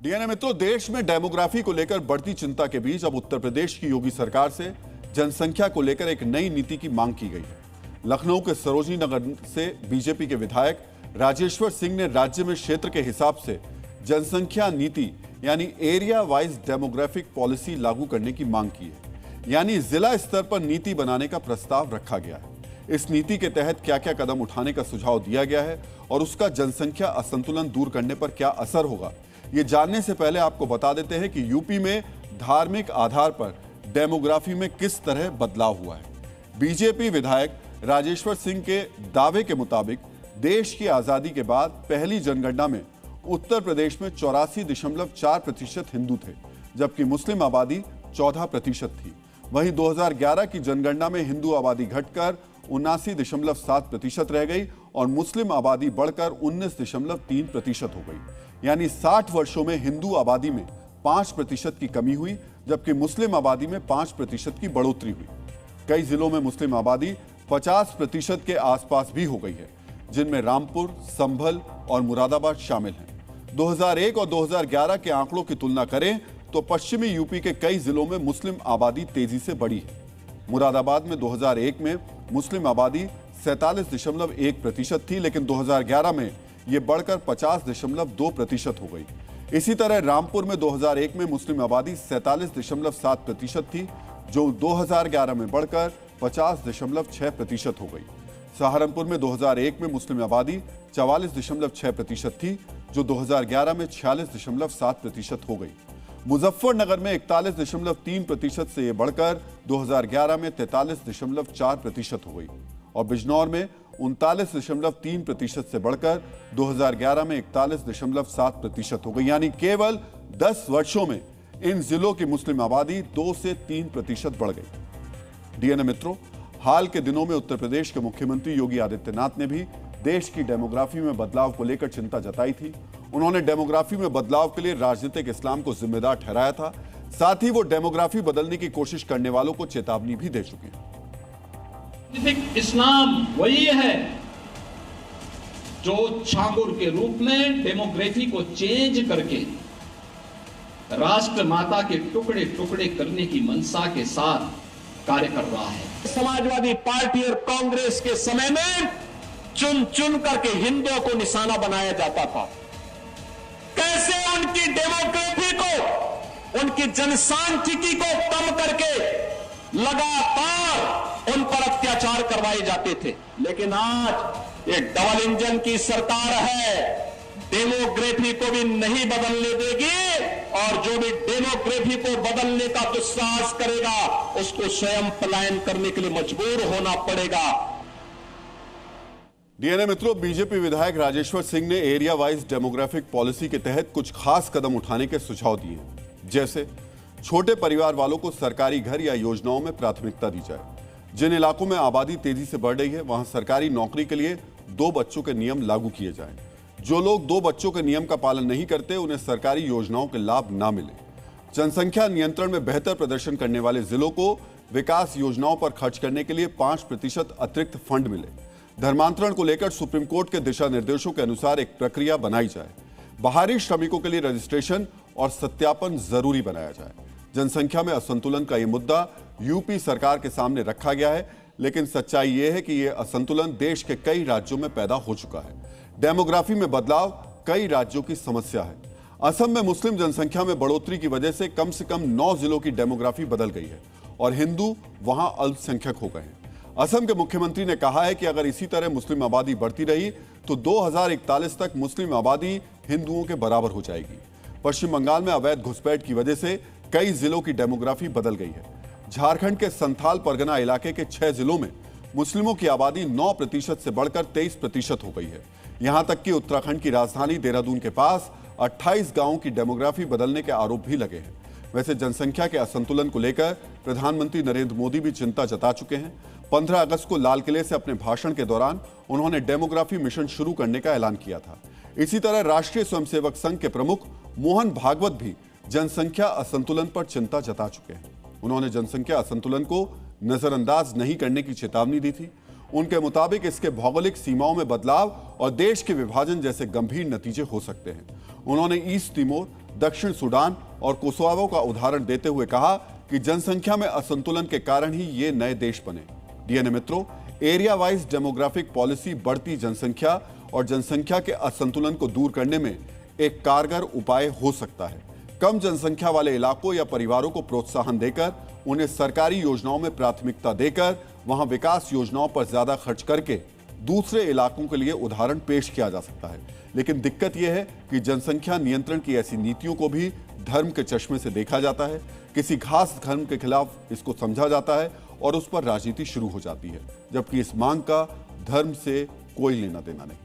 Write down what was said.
DNA मित्रों, देश में डेमोग्राफी को लेकर बढ़ती चिंता के बीच अब उत्तर प्रदेश की योगी सरकार से जनसंख्या को लेकर एक नई नीति की मांग की गई है। लखनऊ के सरोजनी नगर से बीजेपी के विधायक राजेश्वर सिंह ने राज्य में क्षेत्र के हिसाब से जनसंख्या नीति यानी एरिया वाइज डेमोग्राफिक पॉलिसी लागू करने की मांग की है। यानी जिला स्तर पर नीति बनाने का प्रस्ताव रखा गया है। इस नीति के तहत क्या क्या कदम उठाने का सुझाव दिया गया है और उसका जनसंख्या असंतुलन दूर करने पर क्या असर होगा, ये जानने से पहले आपको बता देते हैं कि यूपी में धार्मिक आधार पर डेमोग्राफी में किस तरह बदलाव हुआ है। बीजेपी विधायक राजेश्वर सिंह के दावे के मुताबिक देश की आजादी के बाद पहली जनगणना में उत्तर प्रदेश में 84.4% हिंदू थे, जबकि मुस्लिम आबादी 14% थी। वहीं 2011 की जनगणना में हिंदू आबादी घटकर 79.7% रह गई और मुस्लिम आबादी बढ़कर 19.3% हो गई। यानी 60 वर्षों में हिंदू आबादी में 5% की कमी हुई, जबकि मुस्लिम आबादी में 5% की बढ़ोतरी हुई। कई जिलों में मुस्लिम आबादी 50% के आसपास भी हो गई है, जिनमें रामपुर, संभल और मुरादाबाद शामिल हैं। 2001 और 2011 के आंकड़ों की तुलना करें तो पश्चिमी यूपी के कई जिलों में मुस्लिम आबादी तेजी से बढ़ी है। मुरादाबाद में 2001 में मुस्लिम आबादी 47.1% थी, लेकिन 2011 में यह बढ़कर 50.2% हो गई। इसी तरह रामपुर में 2001 में मुस्लिम आबादी 47.7% थी, जो 2011 में बढ़कर 50.6% हो गई। सहारनपुर में 2001 में मुस्लिम आबादी 44.6% थी, जो 2011 में 46.7% हो गई। मुजफ्फरनगर में 41.3% से यह बढ़कर 2011 में 43.4% हो गई और बिजनौर में 39.3% से बढ़कर 2011 में 41.7% हो गई। यानी केवल 10 वर्षों में इन जिलों की मुस्लिम आबादी 2 से 3% बढ़ गई। डीएनए मित्रों, हाल के दिनों में उत्तर प्रदेश के मुख्यमंत्री योगी आदित्यनाथ ने भी देश की डेमोग्राफी में बदलाव को लेकर चिंता जताई थी। उन्होंने डेमोग्राफी में बदलाव के लिए राजनीतिक इस्लाम को जिम्मेदार ठहराया था। साथ ही वो डेमोग्राफी बदलने की कोशिश करने वालों को चेतावनी भी दे चुके हैं। राजनीतिक इस्लाम वही है जो छांगुर के रूप में डेमोग्राफी को चेंज करके राष्ट्र माता के टुकड़े टुकड़े करने की मंशा के साथ कार्य कर रहा है। समाजवादी पार्टी और कांग्रेस के समय में चुन चुन करके हिंदुओं को निशाना बनाया जाता था। कैसे उनकी डेमोग्राफी को, उनकी जनसांख्यिकी को कम करके लगातार उन पर अत्याचार करवाए जाते थे। लेकिन आज ये डबल इंजन की सरकार है, डेमोग्राफी को भी नहीं बदलने देगी और जो भी डेमोग्राफी को बदलने का दुस्साहस करेगा उसको स्वयं पलायन करने के लिए मजबूर होना पड़ेगा। डीएनए मित्रों, बीजेपी विधायक राजेश्वर सिंह ने एरिया वाइज डेमोग्राफिक पॉलिसी के तहत कुछ खास कदम उठाने के सुझाव दिए, जैसे छोटे परिवार वालों को सरकारी घर या योजनाओं में प्राथमिकता दी जाए। जिन इलाकों में आबादी तेजी से बढ़ रही है वहां सरकारी नौकरी के लिए 2 बच्चों के नियम लागू किए जाएं। जो लोग 2 बच्चों के नियम का पालन नहीं करते उन्हें सरकारी योजनाओं के लाभ ना मिले। जनसंख्या नियंत्रण में बेहतर प्रदर्शन करने वाले जिलों को विकास योजनाओं पर खर्च करने के लिए 5% अतिरिक्त फंड मिले। धर्मांतरण को लेकर सुप्रीम कोर्ट के दिशा निर्देशों के अनुसार एक प्रक्रिया बनाई जाए। बाहरी श्रमिकों के लिए रजिस्ट्रेशन और सत्यापन जरूरी बनाया जाए। जनसंख्या में असंतुलन का यह मुद्दा यूपी सरकार के सामने रखा गया है, लेकिन सच्चाई यह है कि यह असंतुलन देश के कई राज्यों में पैदा हो चुका है। डेमोग्राफी में बदलाव कई राज्यों की समस्या है। असम में मुस्लिम जनसंख्या में बढ़ोतरी की वजह से कम 9 जिलों की डेमोग्राफी बदल गई है और हिंदू वहां अल्पसंख्यक हो गए हैं। असम के मुख्यमंत्री ने कहा है कि अगर इसी तरह मुस्लिम आबादी बढ़ती रही तो 2041 तक मुस्लिम आबादी हिंदुओं के बराबर हो जाएगी। पश्चिम बंगाल में अवैध घुसपैठ की वजह से कई जिलों की डेमोग्राफी बदल गई है। झारखंड के संथाल परगना इलाके के 6 जिलों में मुस्लिमों की आबादी 9% से बढ़कर 23% हो गई है। यहां तक कि उत्तराखंड की राजधानी देहरादून के पास 28 गांवों की डेमोग्राफी बदलने के आरोप भी लगे हैं। वैसे जनसंख्या के असंतुलन को लेकर प्रधानमंत्री नरेंद्र मोदी भी चिंता जता चुके हैं। 15 अगस्त को लाल किले से अपने भाषण के दौरान उन्होंने डेमोग्राफी मिशन शुरू करने का ऐलान किया था। इसी तरह राष्ट्रीय स्वयंसेवक संघ के प्रमुख मोहन भागवत भी जनसंख्या असंतुलन पर चिंता जता चुके हैं। उन्होंने जनसंख्या असंतुलन को नजरअंदाज नहीं करने की चेतावनी दी थी। उनके मुताबिक इसके भौगोलिक सीमाओं में बदलाव और देश के विभाजन जैसे गंभीर नतीजे हो सकते हैं। उन्होंने ईस्ट तिमोर, दक्षिण सूडान और कोसोवो का उदाहरण देते हुए कहा कि जनसंख्या में असंतुलन के कारण ही ये नए देश बने। डीएनए मित्रों, एरिया वाइज डेमोग्राफिक पॉलिसी बढ़ती जनसंख्या और जनसंख्या के असंतुलन को दूर करने में एक कारगर उपाय हो सकता है। कम जनसंख्या वाले इलाकों या परिवारों को प्रोत्साहन देकर, उन्हें सरकारी योजनाओं में प्राथमिकता देकर, वहां विकास योजनाओं पर ज्यादा खर्च करके दूसरे इलाकों के लिए उदाहरण पेश किया जा सकता है। लेकिन दिक्कत यह है कि जनसंख्या नियंत्रण की ऐसी नीतियों को भी धर्म के चश्मे से देखा जाता है। किसी खास धर्म के खिलाफ इसको समझा जाता है और उस पर राजनीति शुरू हो जाती है, जबकि इस मांग का धर्म से कोई लेना देना नहीं।